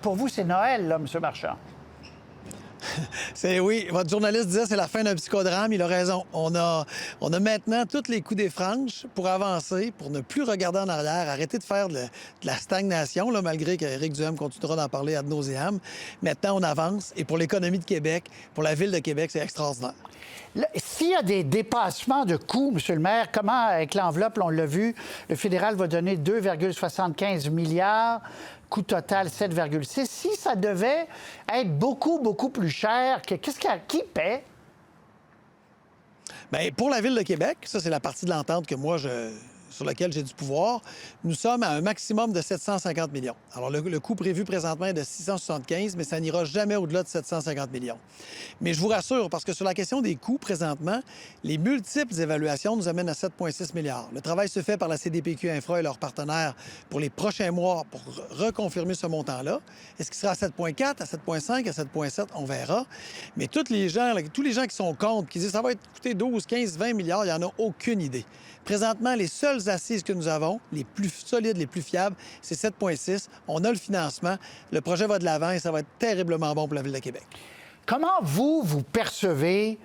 Pour vous, c'est Noël, là, M. Marchand. Oui, votre journaliste disait c'est la fin d'un psychodrame. Il a raison. On a maintenant tous les coups des franges pour avancer, pour ne plus regarder en arrière, arrêter de faire de la stagnation, là, malgré qu'Éric Duhem continuera d'en parler ad nauseam. Maintenant, on avance. Et pour l'économie de Québec, pour la Ville de Québec, c'est extraordinaire. S'il y a des dépassements de coûts, M. le maire, comment, avec l'enveloppe, on l'a vu, le fédéral va donner 2,75 milliards, coût total 7,6. Si ça devait être beaucoup, beaucoup plus cher, qui paie? Bien, pour la Ville de Québec, ça, c'est la partie de l'entente que moi, sur laquelle j'ai du pouvoir, nous sommes à un maximum de 750 millions. Alors, le coût prévu présentement est de 675, mais ça n'ira jamais au-delà de 750 millions. Mais je vous rassure, parce que sur la question des coûts, présentement, les multiples évaluations nous amènent à 7,6 milliards. Le travail se fait par la CDPQ Infra et leurs partenaires pour les prochains mois pour reconfirmer ce montant-là. Est-ce qu'il sera à 7,4, à 7,5, à 7,7? On verra. Mais tous les gens qui sont contre, qui disent que ça va coûter 12, 15, 20 milliards, il n'y en a aucune idée. Présentement, les seules assises que nous avons, les plus solides, les plus fiables, c'est 7,6. On a le financement. Le projet va de l'avant et ça va être terriblement bon pour la Ville de Québec. Comment vous percevez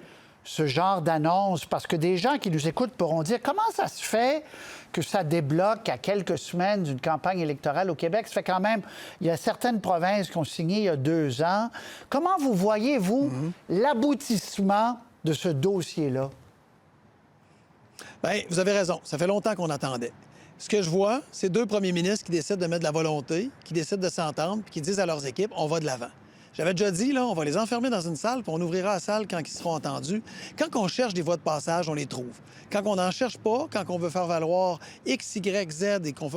ce genre d'annonce? Parce que des gens qui nous écoutent pourront dire comment ça se fait que ça débloque à quelques semaines d'une campagne électorale au Québec? Ça fait quand même, il y a certaines provinces qui ont signé il y a 2 ans. Comment vous voyez, vous, l'aboutissement de ce dossier-là? Bien, vous avez raison. Ça fait longtemps qu'on attendait. Ce que je vois, c'est 2 premiers ministres qui décident de mettre de la volonté, qui décident de s'entendre, puis qui disent à leurs équipes, on va de l'avant. J'avais déjà dit, là, on va les enfermer dans une salle, puis on ouvrira la salle quand ils seront entendus. Quand on cherche des voies de passage, on les trouve. Quand on n'en cherche pas, quand on veut faire valoir X, Y, Z et qu'on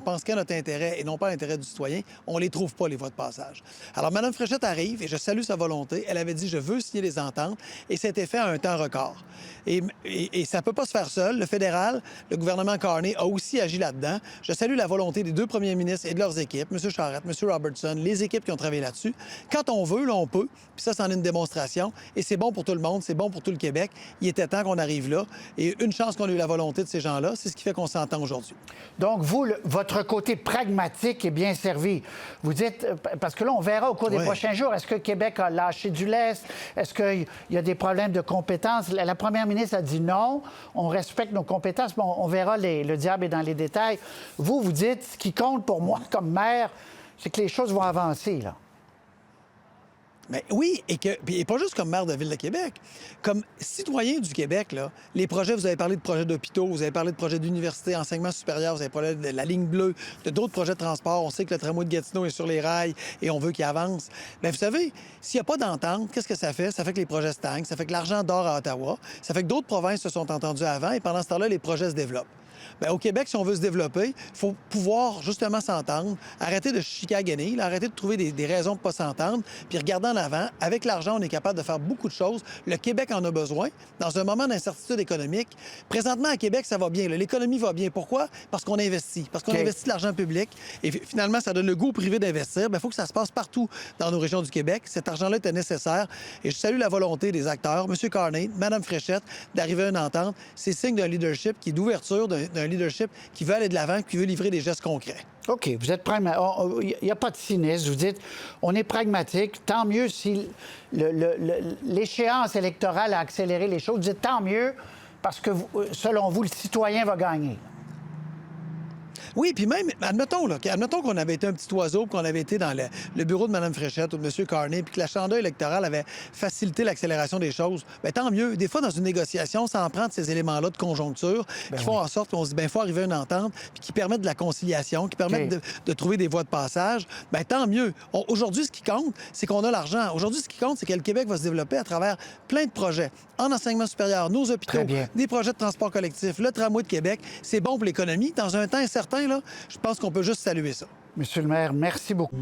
pense qu'à notre intérêt et non pas à l'intérêt du citoyen, on les trouve pas, les voies de passage. Alors, Mme Fréchette arrive, et je salue sa volonté. Elle avait dit, je veux signer les ententes, et c'était fait à un temps record. Et ça ne peut pas se faire seul. Le fédéral, le gouvernement Carney a aussi agi là-dedans. Je salue la volonté des 2 premiers ministres et de leurs équipes, M. Charette, M. Robertson, les équipes qui ont travaillé là-dessus. Quand on veut, là, on peut. Puis ça, c'en est une démonstration. Et c'est bon pour tout le monde, c'est bon pour tout le Québec. Il était temps qu'on arrive là. Et une chance qu'on a eu la volonté de ces gens-là, c'est ce qui fait qu'on s'entend aujourd'hui. Donc, vous, votre côté pragmatique est bien servi. Vous dites, parce que là, on verra au cours des prochains jours, est-ce que Québec a lâché du lest? Est-ce qu'il y a des problèmes de compétences? La première ministre a dit non, on respecte nos compétences, mais on verra, le diable est dans les détails. Vous dites, ce qui compte pour moi comme maire, c'est que les choses vont avancer, là. Mais oui, et pas juste comme maire de la Ville de Québec. Comme citoyen du Québec, là, les projets, vous avez parlé de projets d'hôpitaux, vous avez parlé de projets d'université, enseignement supérieur, vous avez parlé de la ligne bleue, de d'autres projets de transport. On sait que le tramway de Gatineau est sur les rails et on veut qu'il avance. Bien, vous savez, s'il n'y a pas d'entente, qu'est-ce que ça fait? Ça fait que les projets stagnent, ça fait que l'argent dort à Ottawa, ça fait que d'autres provinces se sont entendues avant et pendant ce temps-là, les projets se développent. Bien, au Québec, si on veut se développer, il faut pouvoir justement s'entendre, arrêter de chicaner, arrêter de trouver des raisons pour ne pas s'entendre, puis regarder en avant. Avec l'argent, on est capable de faire beaucoup de choses. Le Québec en a besoin. Dans un moment d'incertitude économique, présentement, à Québec, ça va bien. L'économie va bien. Pourquoi? Parce qu'on investit. Parce qu'on investit de l'argent public. Et finalement, ça donne le goût au privé d'investir. Bien, il faut que ça se passe partout dans nos régions du Québec. Cet argent-là était nécessaire. Et je salue la volonté des acteurs, M. Carney, Mme Fréchette, d'arriver à une entente. C'est signe d'un leadership qui est d'ouverture, d'un leadership qui veut aller de l'avant, qui veut livrer des gestes concrets. OK, vous êtes pragmatique. Il n'y a pas de cynisme. Vous dites, on est pragmatique. Tant mieux si l'échéance électorale a accéléré les choses. Vous dites, tant mieux, parce que, selon vous, le citoyen va gagner. Oui, puis même, admettons qu'on avait été un petit oiseau, qu'on avait été dans le bureau de Mme Fréchette ou de M. Carney, puis que l'agenda électoral avait facilité l'accélération des choses. Bien, tant mieux. Des fois, dans une négociation, ça en prend de ces éléments-là de conjoncture qui font en sorte qu'on se dit, bien, il faut arriver à une entente, puis qui permettent de la conciliation, qui permettent de trouver des voies de passage. Bien, tant mieux. Aujourd'hui, ce qui compte, c'est qu'on a l'argent. Aujourd'hui, ce qui compte, c'est que le Québec va se développer à travers plein de projets. En enseignement supérieur, nos hôpitaux, des projets de transport collectif, le tramway de Québec. C'est bon pour l'économie. Dans un temps incertain, là, je pense qu'on peut juste saluer ça. Monsieur le maire, merci beaucoup.